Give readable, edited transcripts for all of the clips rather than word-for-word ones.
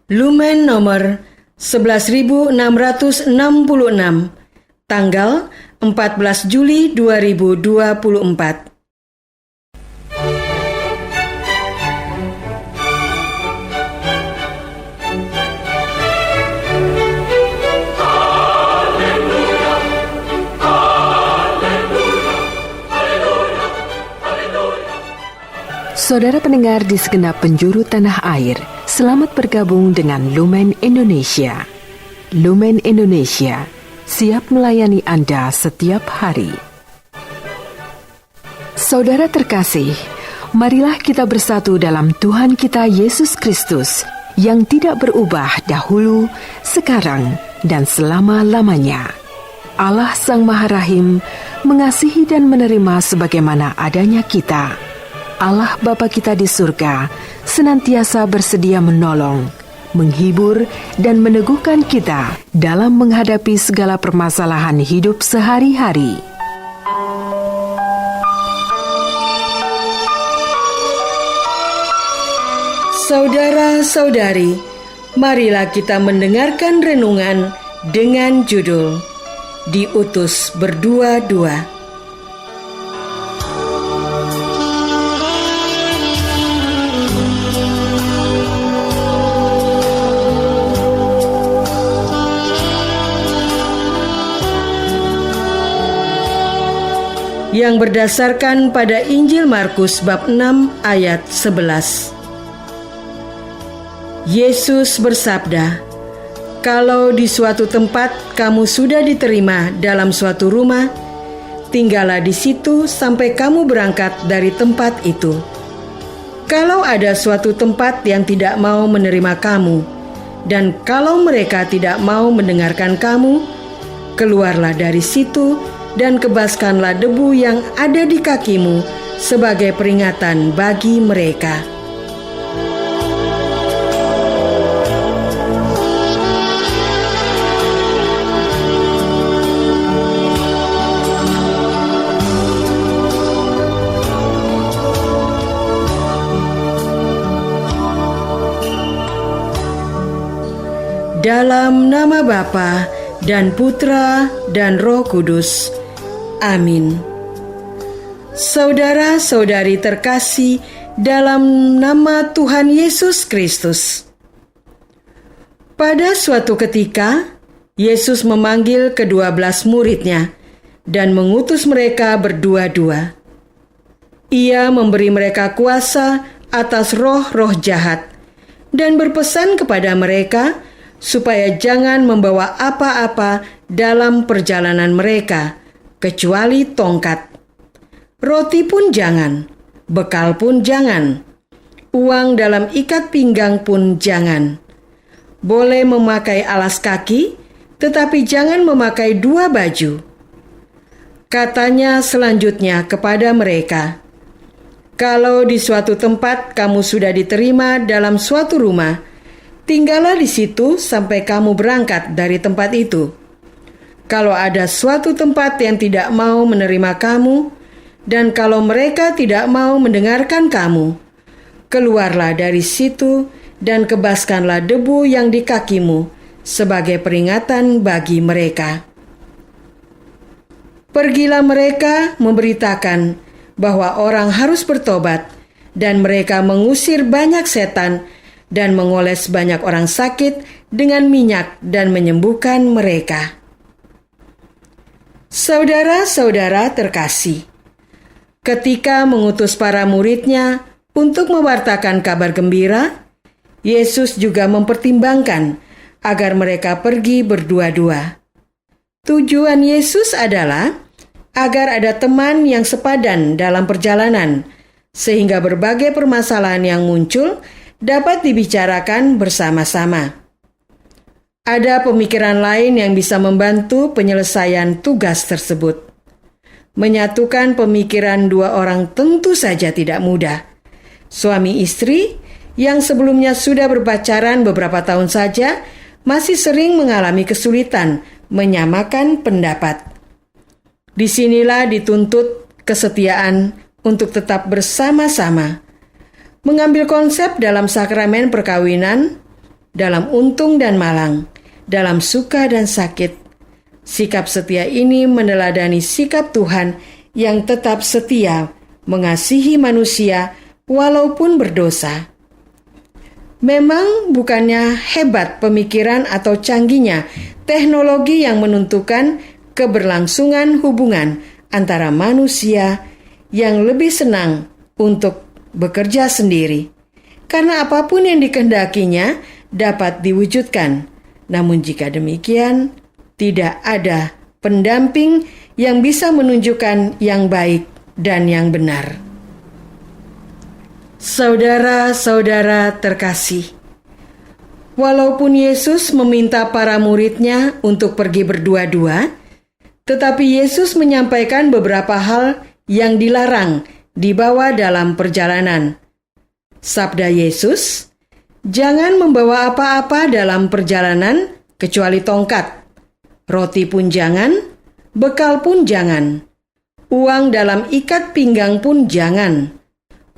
Lumen nomor 11.666, tanggal 14 Juli 2024. Saudara pendengar di segenap penjuru tanah air, selamat bergabung dengan Lumen Indonesia. Lumen Indonesia, siap melayani Anda setiap hari. Saudara terkasih, marilah kita bersatu dalam Tuhan kita Yesus Kristus yang tidak berubah dahulu, sekarang, dan selama-lamanya. Allah Sang Maha Rahim mengasihi dan menerima sebagaimana adanya kita. Allah Bapa kita di surga senantiasa bersedia menolong, menghibur, dan meneguhkan kita dalam menghadapi segala permasalahan hidup sehari-hari. Saudara-saudari, marilah kita mendengarkan renungan dengan judul Diutus Berdua-dua. Yang berdasarkan pada Injil Markus bab 6 ayat 11. Yesus bersabda, "Kalau di suatu tempat kamu sudah diterima dalam suatu rumah, tinggallah di situ sampai kamu berangkat dari tempat itu. Kalau ada suatu tempat yang tidak mau menerima kamu, dan kalau mereka tidak mau mendengarkan kamu, keluarlah dari situ dan kebaskanlah debu yang ada di kakimu sebagai peringatan bagi mereka." Dalam nama Bapa dan Putra dan Roh Kudus. Amin. Saudara-saudari terkasih dalam nama Tuhan Yesus Kristus. Pada suatu ketika, Yesus memanggil ke-12 muridnya dan mengutus mereka berdua-dua. Ia memberi mereka kuasa atas roh-roh jahat dan berpesan kepada mereka supaya jangan membawa apa-apa dalam perjalanan mereka, kecuali tongkat. Roti pun jangan, bekal pun jangan, uang dalam ikat pinggang pun jangan. Boleh memakai alas kaki, tetapi jangan memakai 2 baju. Katanya selanjutnya kepada mereka, "Kalau di suatu tempat kamu sudah diterima dalam suatu rumah, tinggallah di situ sampai kamu berangkat dari tempat itu. Kalau ada suatu tempat yang tidak mau menerima kamu, dan kalau mereka tidak mau mendengarkan kamu, keluarlah dari situ dan kebaskanlah debu yang di kakimu sebagai peringatan bagi mereka." Pergilah mereka memberitakan bahwa orang harus bertobat, dan mereka mengusir banyak setan dan mengoles banyak orang sakit dengan minyak dan menyembuhkan mereka. Saudara-saudara terkasih, ketika mengutus para muridnya untuk mewartakan kabar gembira, Yesus juga mempertimbangkan agar mereka pergi berdua-dua. Tujuan Yesus adalah agar ada teman yang sepadan dalam perjalanan, sehingga berbagai permasalahan yang muncul dapat dibicarakan bersama-sama. Ada pemikiran lain yang bisa membantu penyelesaian tugas tersebut. Menyatukan pemikiran 2 orang tentu saja tidak mudah. Suami istri yang sebelumnya sudah berpacaran beberapa tahun saja masih sering mengalami kesulitan menyamakan pendapat. Disinilah dituntut kesetiaan untuk tetap bersama-sama. Mengambil konsep dalam sakramen perkawinan dalam untung dan malang, dalam suka dan sakit. Sikap setia ini meneladani sikap Tuhan yang tetap setia mengasihi manusia walaupun berdosa. Memang bukannya hebat pemikiran atau canggihnya teknologi yang menentukan keberlangsungan hubungan antara manusia yang lebih senang untuk bekerja sendiri. Karena apapun yang dikehendakinya dapat diwujudkan. Namun jika demikian, tidak ada pendamping yang bisa menunjukkan yang baik dan yang benar. Saudara-saudara terkasih, walaupun Yesus meminta para muridnya untuk pergi berdua-dua, tetapi Yesus menyampaikan beberapa hal yang dilarang dibawa dalam perjalanan. Sabda Yesus, "Jangan membawa apa-apa dalam perjalanan kecuali tongkat. Roti pun jangan, bekal pun jangan. Uang dalam ikat pinggang pun jangan.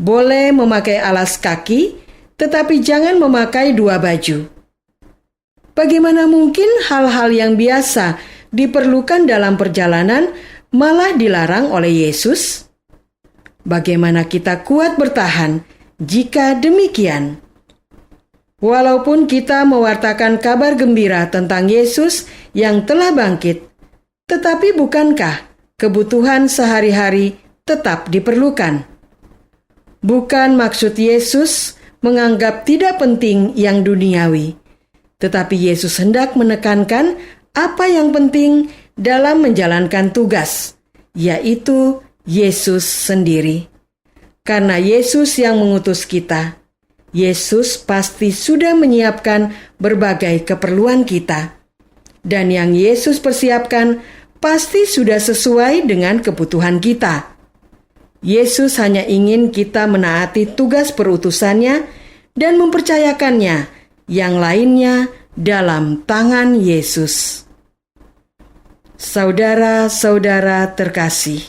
Boleh memakai alas kaki, tetapi jangan memakai 2 baju." Bagaimana mungkin hal-hal yang biasa diperlukan dalam perjalanan malah dilarang oleh Yesus? Bagaimana kita kuat bertahan jika demikian? Walaupun kita mewartakan kabar gembira tentang Yesus yang telah bangkit, tetapi bukankah kebutuhan sehari-hari tetap diperlukan? Bukan maksud Yesus menganggap tidak penting yang duniawi, tetapi Yesus hendak menekankan apa yang penting dalam menjalankan tugas, yaitu Yesus sendiri. Karena Yesus yang mengutus kita, Yesus pasti sudah menyiapkan berbagai keperluan kita. Dan yang Yesus persiapkan pasti sudah sesuai dengan kebutuhan kita. Yesus hanya ingin kita menaati tugas perutusannya dan mempercayakannya yang lainnya dalam tangan Yesus. Saudara-saudara terkasih,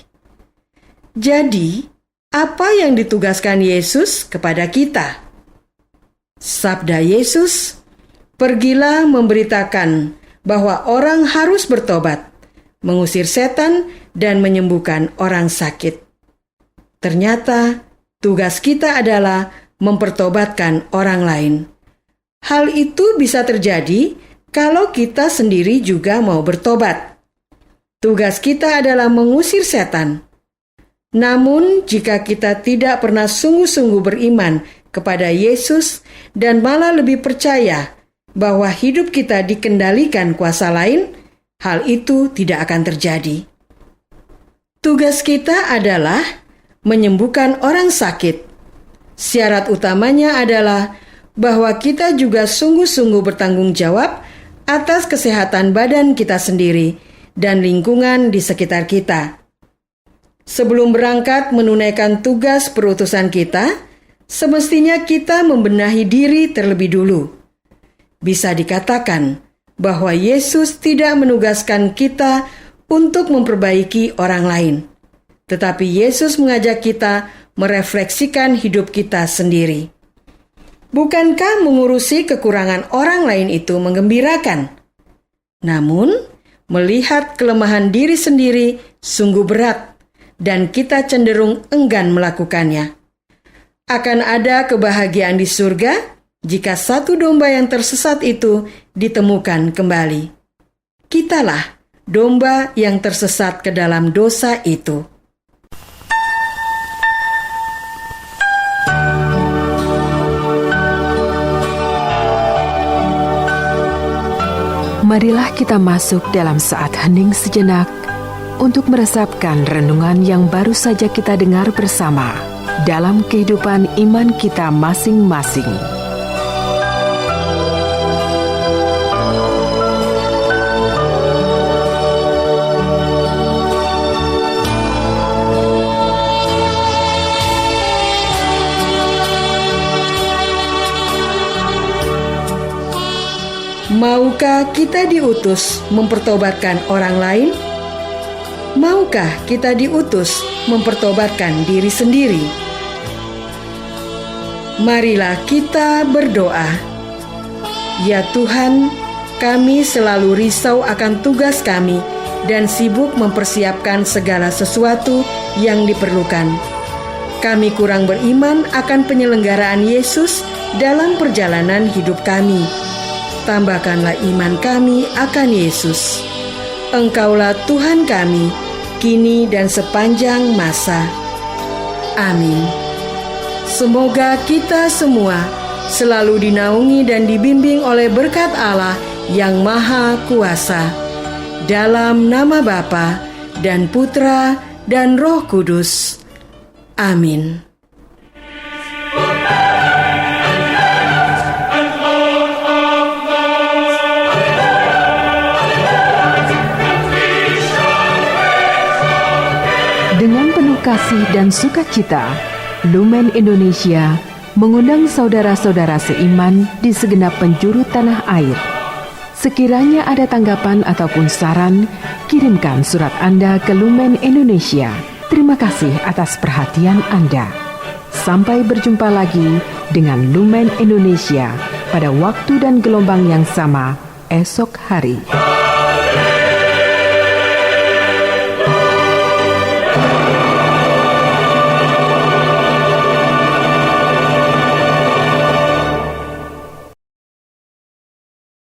jadi apa yang ditugaskan Yesus kepada kita? Sabda Yesus, "Pergilah memberitakan bahwa orang harus bertobat, mengusir setan, dan menyembuhkan orang sakit." Ternyata tugas kita adalah mempertobatkan orang lain. Hal itu bisa terjadi kalau kita sendiri juga mau bertobat. Tugas kita adalah mengusir setan. Namun, jika kita tidak pernah sungguh-sungguh beriman kepada Yesus dan malah lebih percaya bahwa hidup kita dikendalikan kuasa lain, hal itu tidak akan terjadi. Tugas kita adalah menyembuhkan orang sakit. Syarat utamanya adalah bahwa kita juga sungguh-sungguh bertanggung jawab atas kesehatan badan kita sendiri dan lingkungan di sekitar kita. Sebelum berangkat menunaikan tugas perutusan kita, semestinya kita membenahi diri terlebih dulu. Bisa dikatakan bahwa Yesus tidak menugaskan kita untuk memperbaiki orang lain, tetapi Yesus mengajak kita merefleksikan hidup kita sendiri. Bukankah mengurusi kekurangan orang lain itu menggembirakan? Namun, melihat kelemahan diri sendiri sungguh berat dan kita cenderung enggan melakukannya. Akan ada kebahagiaan di surga jika satu domba yang tersesat itu ditemukan kembali. Kitalah domba yang tersesat ke dalam dosa itu. Marilah kita masuk dalam saat hening sejenak untuk meresapkan renungan yang baru saja kita dengar bersama dalam kehidupan iman kita masing-masing. Maukah kita diutus mempertobatkan orang lain? Maukah kita diutus mempertobatkan diri sendiri? Marilah kita berdoa. Ya Tuhan, kami selalu risau akan tugas kami dan sibuk mempersiapkan segala sesuatu yang diperlukan. Kami kurang beriman akan penyelenggaraan Yesus dalam perjalanan hidup kami. Tambahkanlah iman kami akan Yesus. Engkaulah Tuhan kami, kini dan sepanjang masa. Amin. Semoga kita semua selalu dinaungi dan dibimbing oleh berkat Allah yang Maha Kuasa. Dalam nama Bapa dan Putra dan Roh Kudus. Amin. Dengan penuh kasih dan sukacita, Lumen Indonesia mengundang saudara-saudara seiman di segenap penjuru tanah air. Sekiranya ada tanggapan ataupun saran, kirimkan surat Anda ke Lumen Indonesia. Terima kasih atas perhatian Anda. Sampai berjumpa lagi dengan Lumen Indonesia pada waktu dan gelombang yang sama esok hari.